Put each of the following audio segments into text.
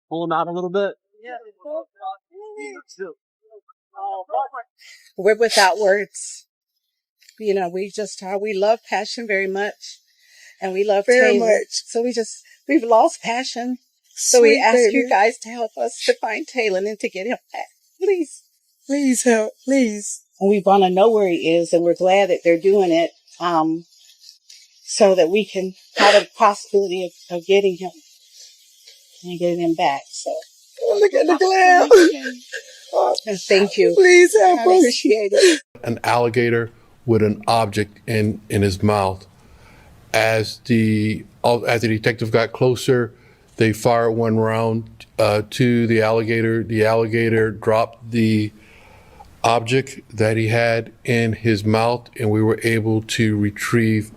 pull him out a little bit? We're without words. You know, we love Passion very much, and we love very Taylor. much. So we've lost Passion. So we ask you guys to help us to find Taylor and to get him back. Please. Please help. Please. And we want to know where he is, and we're glad that they're doing it, so that we can have a possibility of getting him and getting him back. So. Oh, look at the clown. Thank you. Please help I us. appreciate it. An alligator with an object in his mouth. As the detective got closer, they fired one round to the alligator. The alligator dropped the object that he had in his mouth, and we were able to retrieve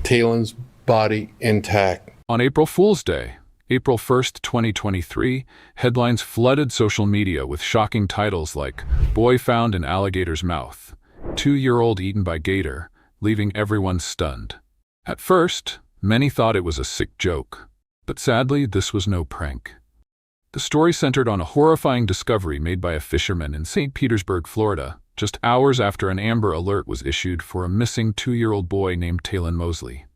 Talon's body intact. On April Fool's Day, April 1st, 2023, headlines flooded social media with shocking titles like "Boy Found in Alligator's Mouth," "2-year-old Eaten by Gator," leaving everyone stunned. At first, many thought it was a sick joke, but sadly, this was no prank. The story centered on a horrifying discovery made by a fisherman in St. Petersburg, Florida, just hours after an Amber Alert was issued for a missing 2-year-old boy named Talon Mosley.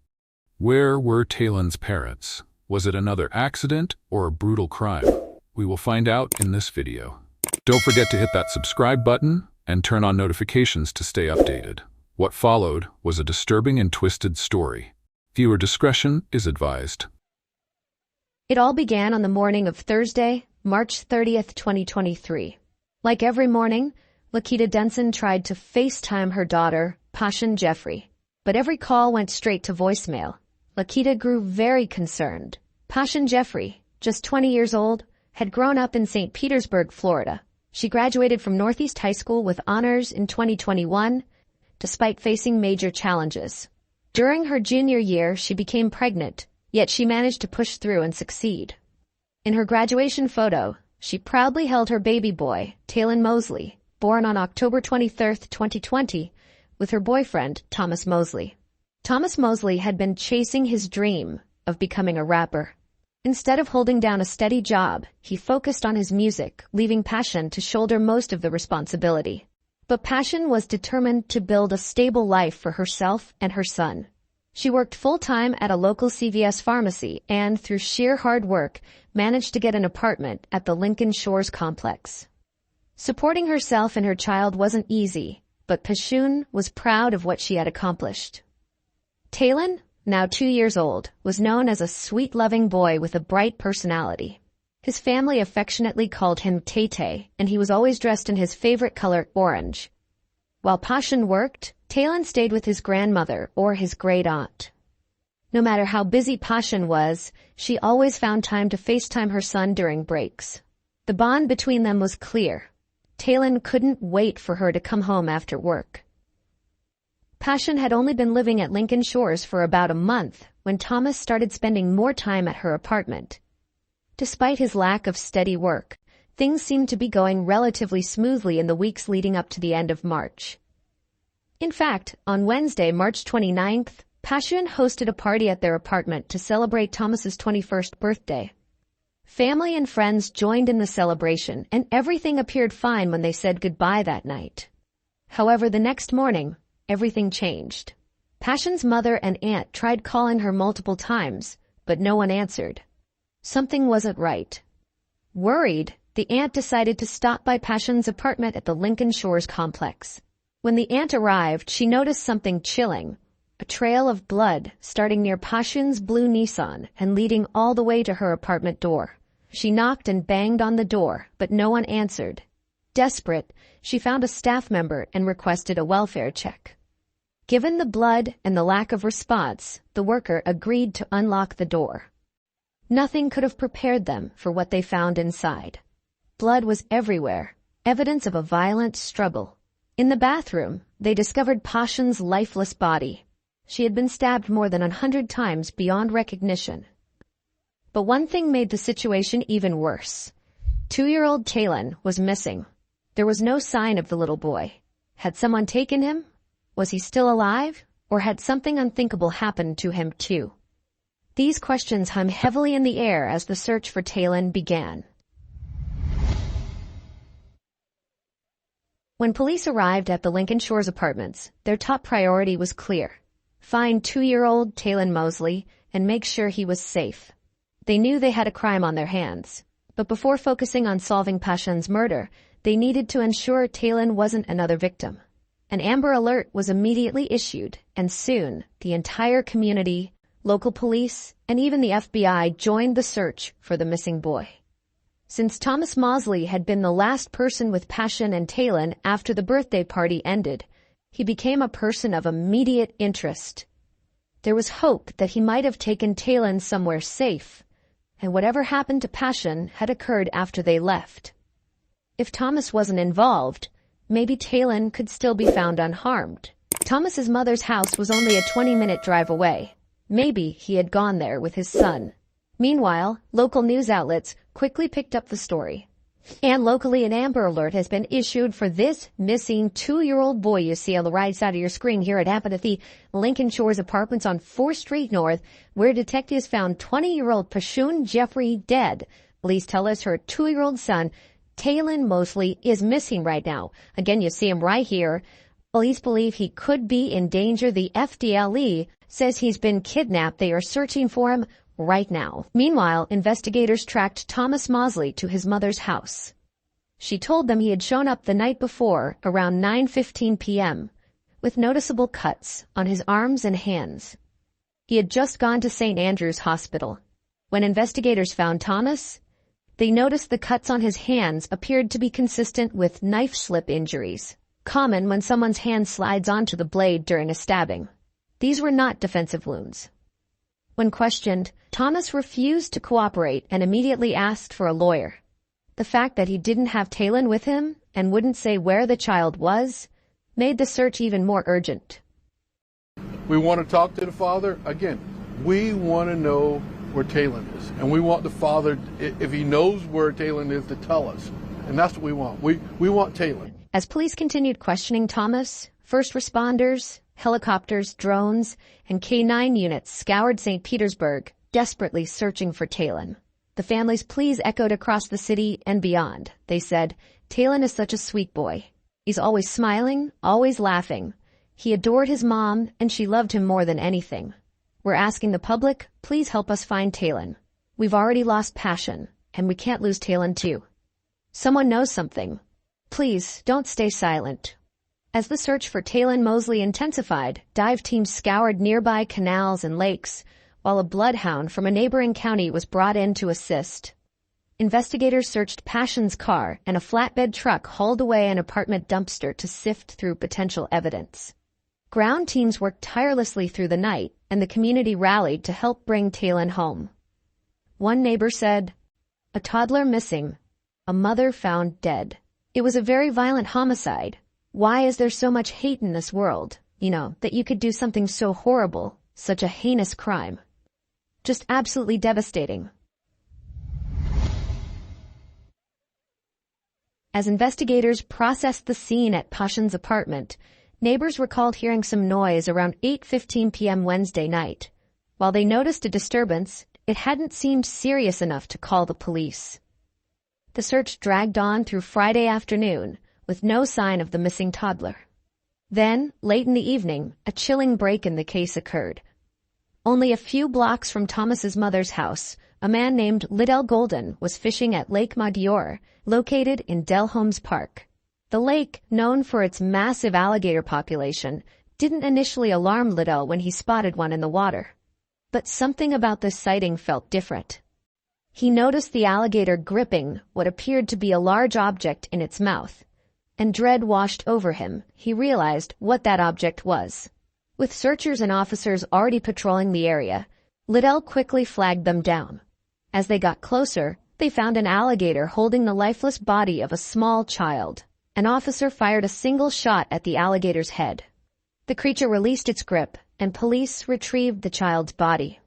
Where were Talon's parents? Was it another accident or a brutal crime? We will find out in this video. Don't forget to hit that subscribe button and turn on notifications to stay updated. What followed was a disturbing and twisted story. Viewer discretion is advised. It all began on the morning of Thursday, March 30th, 2023. Like every morning, Lakita Denson tried to FaceTime her daughter, Passion Jeffrey. But every call went straight to voicemail. Lakita grew very concerned. Passion Jeffrey, just 20 years old, had grown up in St. Petersburg, Florida. She graduated from Northeast High School with honors in 2021, despite facing major challenges. During her junior year, she became pregnant, yet she managed to push through and succeed. In her graduation photo, she proudly held her baby boy, Talon Mosley, born on October 23, 2020, with her boyfriend, Thomas Mosley. Thomas Mosley had been chasing his dream of becoming a rapper. Instead of holding down a steady job, he focused on his music, leaving Passion to shoulder most of the responsibility. But Passion was determined to build a stable life for herself and her son. She worked full-time at a local CVS pharmacy and, through sheer hard work, managed to get an apartment at the Lincoln Shores complex. Supporting herself and her child wasn't easy, but Passion was proud of what she had accomplished. Talon, now 2 years old, was known as a sweet, loving boy with a bright personality. His family affectionately called him Tay-Tay, and he was always dressed in his favorite color, orange. While Passion worked, Talon stayed with his grandmother or his great-aunt. No matter how busy Passion was, she always found time to FaceTime her son during breaks. The bond between them was clear. Talon couldn't wait for her to come home after work. Passion had only been living at Lincoln Shores for about a month when Thomas started spending more time at her apartment. Despite his lack of steady work, things seemed to be going relatively smoothly in the weeks leading up to the end of March. In fact, on Wednesday, March 29th, Passion hosted a party at their apartment to celebrate Thomas's 21st birthday. Family and friends joined in the celebration, and everything appeared fine when they said goodbye that night. However, the next morning, everything changed. Passion's mother and aunt tried calling her multiple times, but no one answered. Something wasn't right. Worried, the aunt decided to stop by Passion's apartment at the Lincoln Shores complex. When the aunt arrived, she noticed something chilling, a trail of blood starting near Passion's blue Nissan and leading all the way to her apartment door. She knocked and banged on the door, but no one answered. Desperate, she found a staff member and requested a welfare check. Given the blood and the lack of response, the worker agreed to unlock the door. Nothing could have prepared them for what they found inside. Blood was everywhere, evidence of a violent struggle. In the bathroom, they discovered Passion's lifeless body. She had been stabbed more than 100 times beyond recognition. But one thing made the situation even worse. 2-year-old Talon was missing. There was no sign of the little boy. Had someone taken him? Was he still alive? Or had something unthinkable happened to him, too? These questions hung heavily in the air as the search for Talon began. When police arrived at the Lincoln Shores apartments, their top priority was clear. Find 2-year-old Taylon Mosley and make sure he was safe. They knew they had a crime on their hands, but before focusing on solving Pashan's murder, they needed to ensure Taylon wasn't another victim. An Amber Alert was immediately issued, and soon the entire community, local police, and even the FBI joined the search for the missing boy. Since Thomas Mosley had been the last person with Pashan and Taylon after the birthday party ended, he became a person of immediate interest. There was hope that he might have taken Taylon somewhere safe, and whatever happened to Pashan had occurred after they left. If Thomas wasn't involved, maybe Taylon could still be found unharmed. Thomas's mother's house was only a 20-minute drive away. Maybe he had gone there with his son. Meanwhile, local news outlets quickly picked up the story. And locally, an Amber Alert has been issued for this missing 2-year-old boy you see on the right side of your screen. Here it happened at the Lincoln Shores Apartments on 4th Street North, where detectives found 20-year-old Pashan Jeffrey dead. Police tell us her 2-year-old son, Taylon Mosley, is missing right now. Again, you see him right here. Police believe he could be in danger. The FDLE says he's been kidnapped. They are searching for him right now. Meanwhile, investigators tracked Thomas Mosley to his mother's house. She told them he had shown up the night before around 9:15 p.m. with noticeable cuts on his arms and hands. He had just gone to St. Andrew's Hospital. When investigators found Thomas, they noticed the cuts on his hands appeared to be consistent with knife slip injuries, common when someone's hand slides onto the blade during a stabbing. These were not defensive wounds. When questioned, Thomas refused to cooperate and immediately asked for a lawyer. The fact that he didn't have Taylon with him and wouldn't say where the child was made the search even more urgent. We want to talk to the father. Again, we want to know where Taylon is. And we want the father, if he knows where Taylon is, to tell us. And that's what we want. We want Taylon. As police continued questioning Thomas, first responders, helicopters, drones, and K-9 units scoured St. Petersburg, desperately searching for Taylon. The family's pleas echoed across the city and beyond. They said, Taylon is such a sweet boy. He's always smiling, always laughing. He adored his mom, and she loved him more than anything. We're asking the public, please help us find Taylon. We've already lost Pashan, and we can't lose Taylon too. Someone knows something. Please, don't stay silent. As the search for Taylon Mosley intensified, dive teams scoured nearby canals and lakes, while a bloodhound from a neighboring county was brought in to assist. Investigators searched Pashan's car and a flatbed truck hauled away an apartment dumpster to sift through potential evidence. Ground teams worked tirelessly through the night, and the community rallied to help bring Taylon home. One neighbor said, "A toddler missing, a mother found dead. It was a very violent homicide. Why is there so much hate in this world, that you could do something so horrible, such a heinous crime? Just absolutely devastating." As investigators processed the scene at Pashan's apartment, neighbors recalled hearing some noise around 8:15 p.m. Wednesday night. While they noticed a disturbance, it hadn't seemed serious enough to call the police. The search dragged on through Friday afternoon, with no sign of the missing toddler. Then, late in the evening, a chilling break in the case occurred. Only a few blocks from Thomas's mother's house, a man named Liddell Golden was fishing at Lake Madior, located in Delholmes Park. The lake, known for its massive alligator population, didn't initially alarm Liddell when he spotted one in the water. But something about this sighting felt different. He noticed the alligator gripping what appeared to be a large object in its mouth, and dread washed over him. He realized what that object was. With searchers and officers already patrolling the area, Liddell quickly flagged them down. As they got closer, they found an alligator holding the lifeless body of a small child. An officer fired a single shot at the alligator's head. The creature released its grip, and police retrieved the child's body.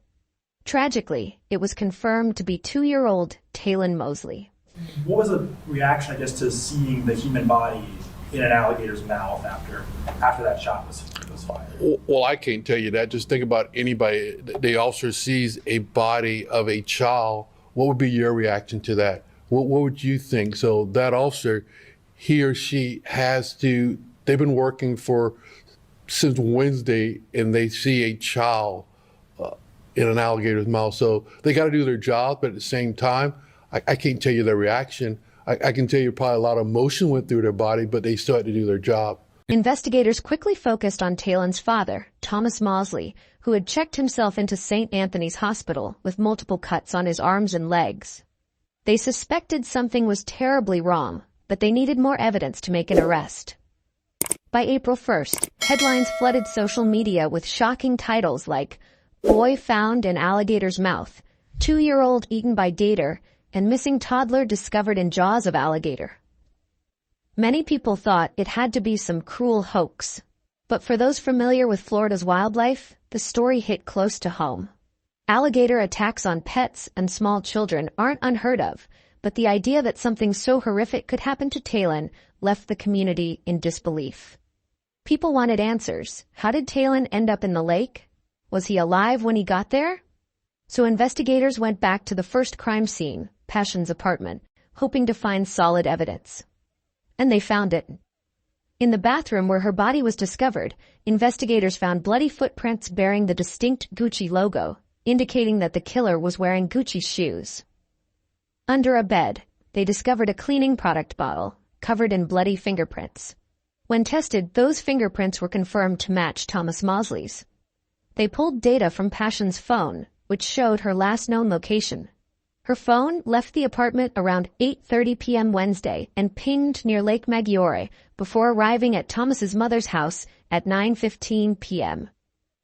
Tragically, it was confirmed to be 2-year-old Taylon Mosley. What was the reaction, to seeing the human body in an alligator's mouth after that shot was fired? Well, I can't tell you that. Just think about anybody. The officer sees a body of a child. What would be your reaction to that? What would you think? So that officer, he or she they've been working since Wednesday, and they see a child in an alligator's mouth. So they got to do their job, but at the same time, I can't tell you their reaction. I can tell you probably a lot of emotion went through their body, but they still had to do their job. Investigators quickly focused on Taylon's father, Thomas Mosley, who had checked himself into St. Anthony's Hospital with multiple cuts on his arms and legs. They suspected something was terribly wrong, but they needed more evidence to make an arrest. By April 1st, headlines flooded social media with shocking titles like "Boy Found in Alligator's Mouth," "2-year-old Eaten by Gator," and "Missing Toddler Discovered in Jaws of Alligator." Many people thought it had to be some cruel hoax. But for those familiar with Florida's wildlife, the story hit close to home. Alligator attacks on pets and small children aren't unheard of, but the idea that something so horrific could happen to Talon left the community in disbelief. People wanted answers. How did Talon end up in the lake? Was he alive when he got there? So investigators went back to the first crime scene, Passion's apartment, hoping to find solid evidence. And they found it. In the bathroom where her body was discovered, investigators found bloody footprints bearing the distinct Gucci logo, indicating that the killer was wearing Gucci shoes. Under a bed, they discovered a cleaning product bottle, covered in bloody fingerprints. When tested, those fingerprints were confirmed to match Thomas Mosley's. They pulled data from Passion's phone, which showed her last known location. Her phone left the apartment around 8:30 p.m. Wednesday and pinged near Lake Maggiore before arriving at Thomas's mother's house at 9:15 p.m.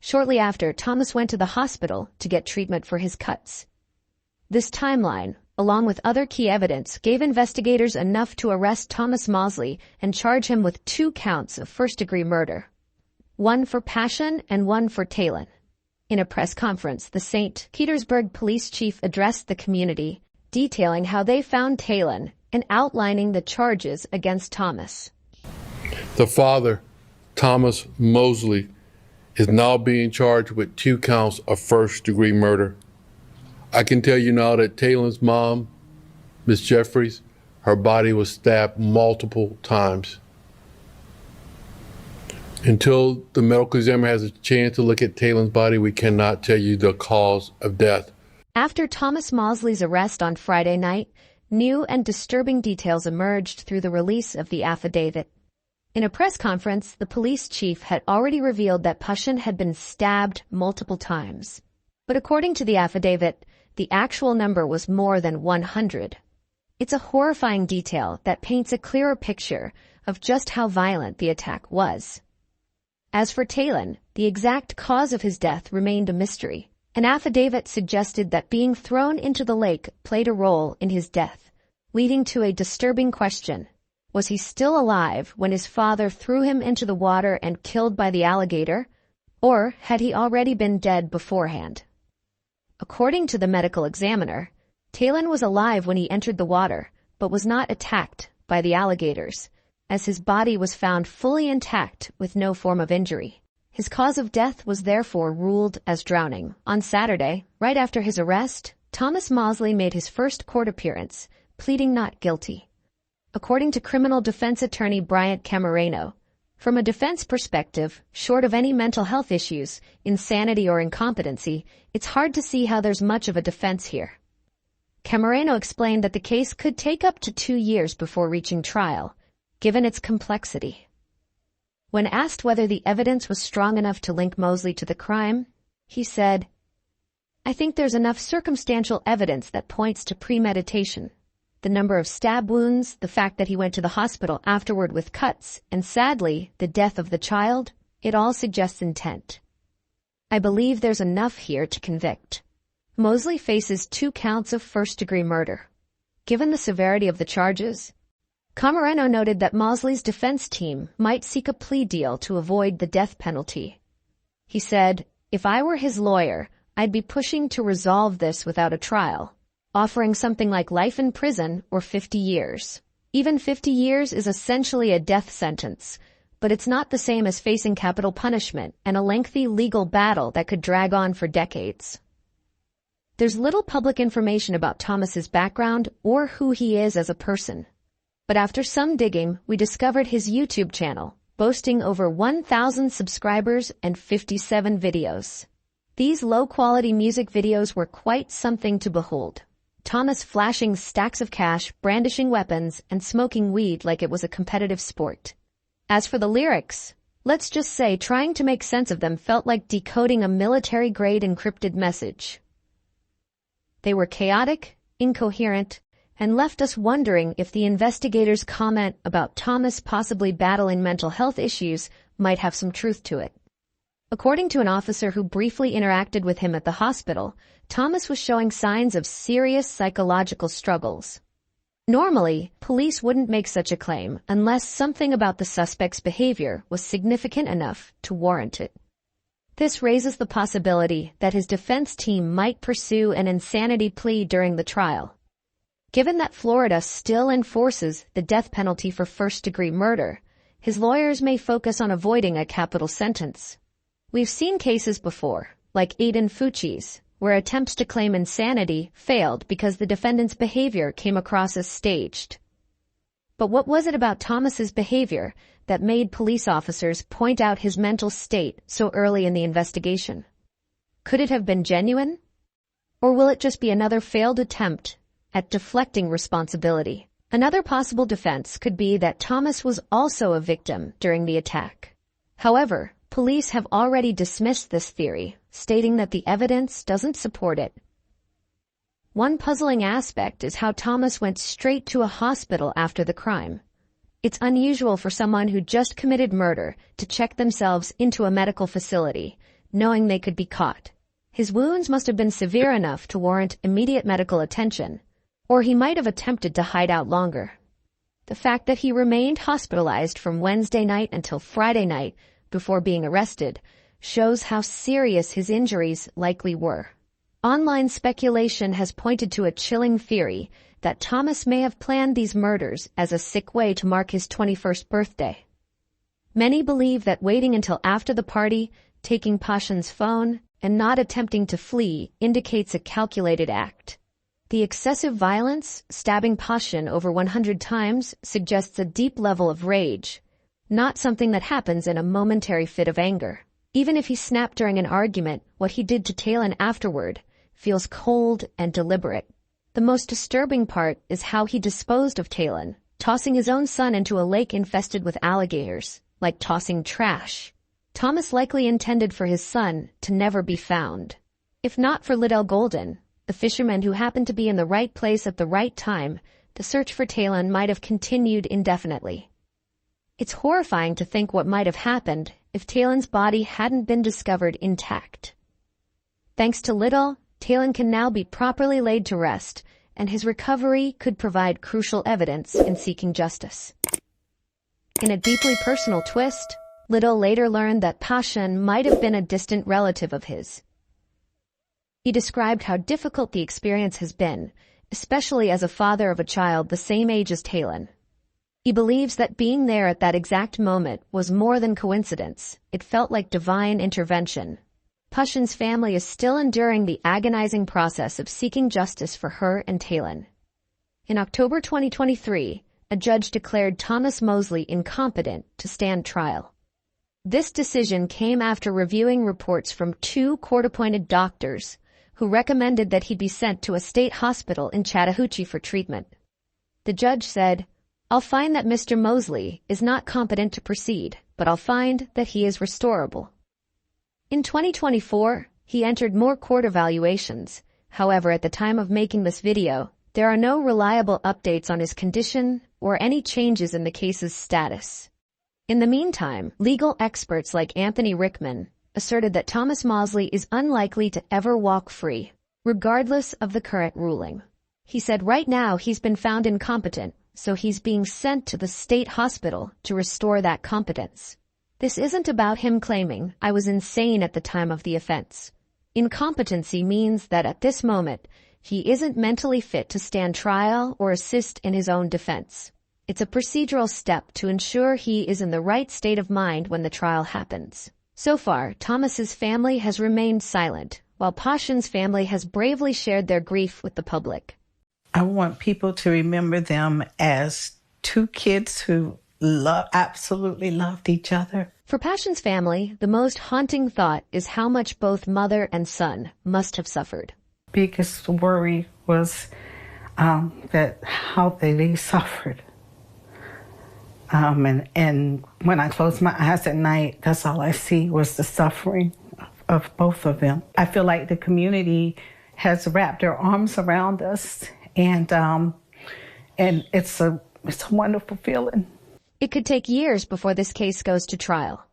Shortly after, Thomas went to the hospital to get treatment for his cuts. This timeline, along with other key evidence, gave investigators enough to arrest Thomas Mosley and charge him with 2 counts of first-degree murder. One for Passion and one for Talon. In a press conference, the St. Petersburg police chief addressed the community, detailing how they found Talon and outlining the charges against Thomas. The father, Thomas Mosley, is now being charged with 2 counts of first-degree murder. I can tell you now that Talon's mom, Miss Jeffries, her body was stabbed multiple times. Until the medical examiner has a chance to look at Talon's body, we cannot tell you the cause of death. After Thomas Mosley's arrest on Friday night, new and disturbing details emerged through the release of the affidavit. In a press conference, the police chief had already revealed that Passion had been stabbed multiple times. But according to the affidavit, the actual number was more than 100. It's a horrifying detail that paints a clearer picture of just how violent the attack was. As for Talon, the exact cause of his death remained a mystery. An affidavit suggested that being thrown into the lake played a role in his death, leading to a disturbing question. Was he still alive when his father threw him into the water and killed by the alligator, or had he already been dead beforehand? According to the medical examiner, Talon was alive when he entered the water, but was not attacked by the alligators, as his body was found fully intact with no form of injury. His cause of death was therefore ruled as drowning. On Saturday, right after his arrest, Thomas Mosley made his first court appearance, pleading not guilty. According to criminal defense attorney Bryant Camareno, from a defense perspective, short of any mental health issues, insanity or incompetency, it's hard to see how there's much of a defense here. Camareno explained that the case could take up to 2 years before reaching trial, given its complexity. When asked whether the evidence was strong enough to link Mosley to the crime, he said, "I think there's enough circumstantial evidence that points to premeditation. The number of stab wounds, the fact that he went to the hospital afterward with cuts, and sadly, the death of the child, it all suggests intent. I believe there's enough here to convict." Mosley faces 2 counts of first-degree murder. Given the severity of the charges, Camareno noted that Mosley's defense team might seek a plea deal to avoid the death penalty. He said, "If I were his lawyer, I'd be pushing to resolve this without a trial, offering something like life in prison or 50 years. Even 50 years is essentially a death sentence, but it's not the same as facing capital punishment and a lengthy legal battle that could drag on for decades." There's little public information about Thomas's background or who he is as a person. But after some digging, we discovered his YouTube channel, boasting over 1,000 subscribers and 57 videos. These low-quality music videos were quite something to behold. Thomas flashing stacks of cash, brandishing weapons, and smoking weed like it was a competitive sport. As for the lyrics, let's just say trying to make sense of them felt like decoding a military-grade encrypted message. They were chaotic, incoherent, and left us wondering if the investigators' comment about Thomas possibly battling mental health issues might have some truth to it. According to an officer who briefly interacted with him at the hospital, Thomas was showing signs of serious psychological struggles. Normally, police wouldn't make such a claim unless something about the suspect's behavior was significant enough to warrant it. This raises the possibility that his defense team might pursue an insanity plea during the trial. Given that Florida still enforces the death penalty for first-degree murder, his lawyers may focus on avoiding a capital sentence. We've seen cases before, like Aiden Fucci's, where attempts to claim insanity failed because the defendant's behavior came across as staged. But what was it about Thomas's behavior that made police officers point out his mental state so early in the investigation? Could it have been genuine? Or will it just be another failed attempt at deflecting responsibility? Another possible defense could be that Thomas was also a victim during the attack. However, police have already dismissed this theory, stating that the evidence doesn't support it. One puzzling aspect is how Thomas went straight to a hospital after the crime. It's unusual for someone who just committed murder to check themselves into a medical facility, knowing they could be caught. His wounds must have been severe enough to warrant immediate medical attention, or he might have attempted to hide out longer. The fact that he remained hospitalized from Wednesday night until Friday night before being arrested shows how serious his injuries likely were. Online speculation has pointed to a chilling theory that Thomas may have planned these murders as a sick way to mark his 21st birthday. Many believe that waiting until after the party, taking Pashan's phone, and not attempting to flee indicates a calculated act. The excessive violence, stabbing Pashan over 100 times, suggests a deep level of rage, not something that happens in a momentary fit of anger. Even if he snapped during an argument, what he did to Talon afterward feels cold and deliberate. The most disturbing part is how he disposed of Talon, tossing his own son into a lake infested with alligators, like tossing trash. Thomas likely intended for his son to never be found. If not for Liddell Golden, the fisherman who happened to be in the right place at the right time, the search for Talon might have continued indefinitely. It's horrifying to think what might have happened if Talon's body hadn't been discovered intact. Thanks to Liddell, Talon can now be properly laid to rest, and his recovery could provide crucial evidence in seeking justice. In a deeply personal twist, Liddell later learned that Pashan might have been a distant relative of his. He described how difficult the experience has been, especially as a father of a child the same age as Talon. He believes that being there at that exact moment was more than coincidence. It felt like divine intervention. Pashan's family is still enduring the agonizing process of seeking justice for her and Talon. In October 2023, a judge declared Thomas Mosley incompetent to stand trial. This decision came after reviewing reports from 2 court-appointed doctors who recommended that he be sent to a state hospital in Chattahoochee for treatment. The judge said, "I'll find that Mr. Mosley is not competent to proceed, but I'll find that he is restorable." In 2024, he entered more court evaluations. However, at the time of making this video, there are no reliable updates on his condition or any changes in the case's status. In the meantime, legal experts like Anthony Rickman asserted that Thomas Mosley is unlikely to ever walk free, regardless of the current ruling. He said right now he's been found incompetent, so he's being sent to the state hospital to restore that competence. This isn't about him claiming, "I was insane at the time of the offense." Incompetency means that at this moment, he isn't mentally fit to stand trial or assist in his own defense. It's a procedural step to ensure he is in the right state of mind when the trial happens. So far, Thomas's family has remained silent, while Pashan's family has bravely shared their grief with the public. I want people to remember them as two kids who absolutely loved each other. For Passion's family, the most haunting thought is how much both mother and son must have suffered. Biggest worry was that how they suffered. And when I closed my eyes at night, that's all I see was the suffering of both of them. I feel like the community has wrapped their arms around us, and it's a wonderful feeling. It could take years before this case goes to trial.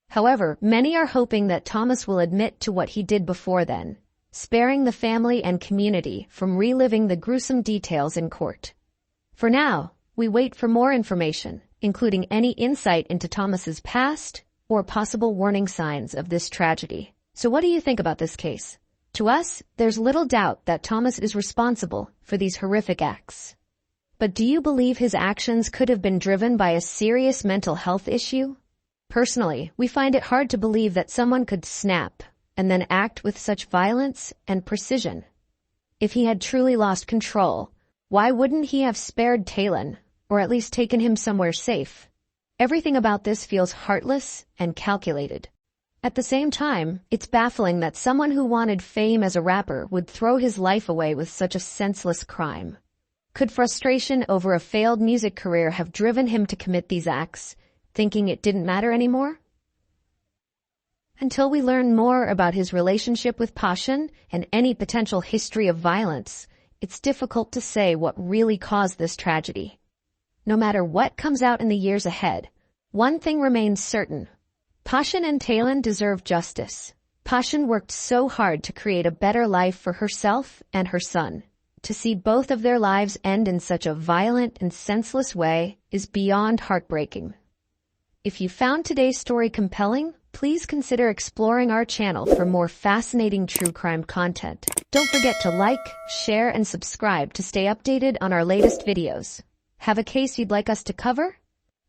However, many are hoping that Thomas will admit to what he did before then, sparing the family and community from reliving the gruesome details in court. For now, we wait for more information, including any insight into Thomas's past or possible warning signs of this tragedy. So what do you think about this case? To us, there's little doubt that Thomas is responsible for these horrific acts. But do you believe his actions could have been driven by a serious mental health issue? Personally, we find it hard to believe that someone could snap and then act with such violence and precision. If he had truly lost control, why wouldn't he have spared Talon, or at least taken him somewhere safe? Everything about this feels heartless and calculated. At the same time, it's baffling that someone who wanted fame as a rapper would throw his life away with such a senseless crime. Could frustration over a failed music career have driven him to commit these acts, thinking it didn't matter anymore? Until we learn more about his relationship with Passion and any potential history of violence, it's difficult to say what really caused this tragedy. No matter what comes out in the years ahead, one thing remains certain. Passion and Talon deserve justice. Passion worked so hard to create a better life for herself and her son. To see both of their lives end in such a violent and senseless way is beyond heartbreaking. If you found today's story compelling, please consider exploring our channel for more fascinating true crime content. Don't forget to like, share, and subscribe to stay updated on our latest videos. Have a case you'd like us to cover?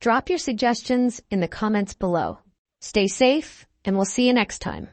Drop your suggestions in the comments below. Stay safe, and we'll see you next time.